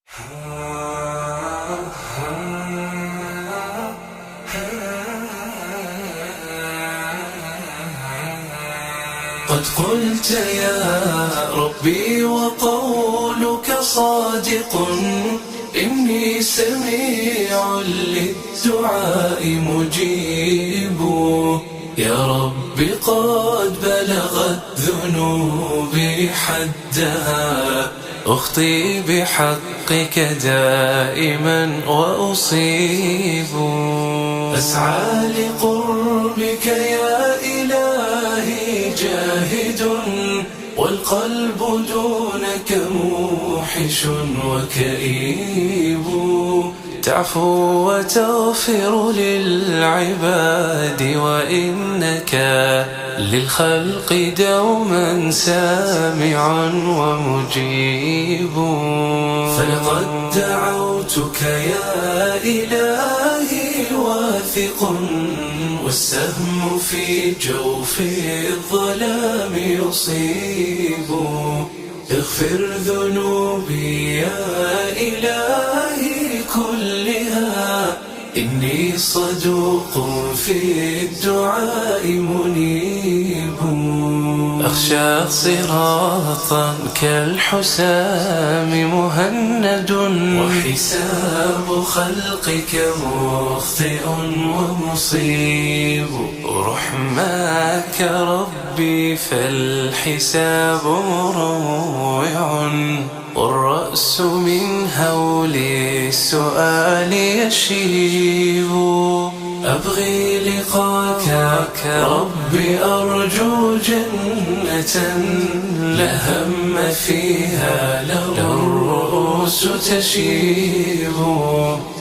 قد قلت يا ربي وقولك صادق، إني سميع للدعاء مجيب. يا رب قد بلغت ذنوبي حدها، أخطي بحقك دائما وأصيب. أسعى لقربك يا إلهي جاهد، والقلب دونك موحش وكئيب. تعفو وتغفر للعباد، وإنك للخلق دوما سامع ومجيب. فلقد دعوتك يا إلهي واثق، والسهم في جوف الظلام يصيب. اغفر ذنوبي يا إلهي كلها، إني صدوق في الدعاء منيب. أخشى صراطا كالحسام مهند، وحساب خلقك مخطئ ومصيب. رحماك ربي فالحساب مروع، والرأس من هول السؤال يشيب. أبغي لقاك ربي أرجو جنة، لا هم فيها لو الرؤوس تشيب.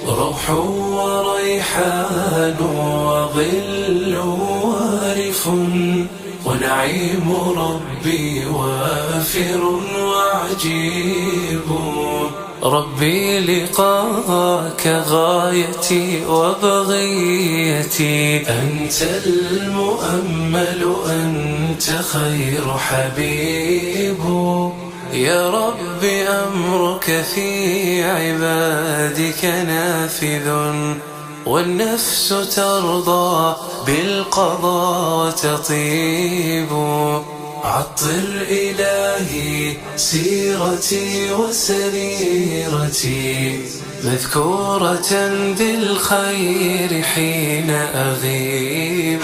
روح وريحان وظل وارف، ونعيم ربي وافر وعجيب. ربي لقاك غايتي وبغيتي، أنت المؤمل أنت خير حبيب. يا رب أمرك في عبادك نافذ، والنفس ترضى بالقضاء وتطيب. عطر إلهي سيرتي وسريرتي، مذكورة بالخير حين أغيب.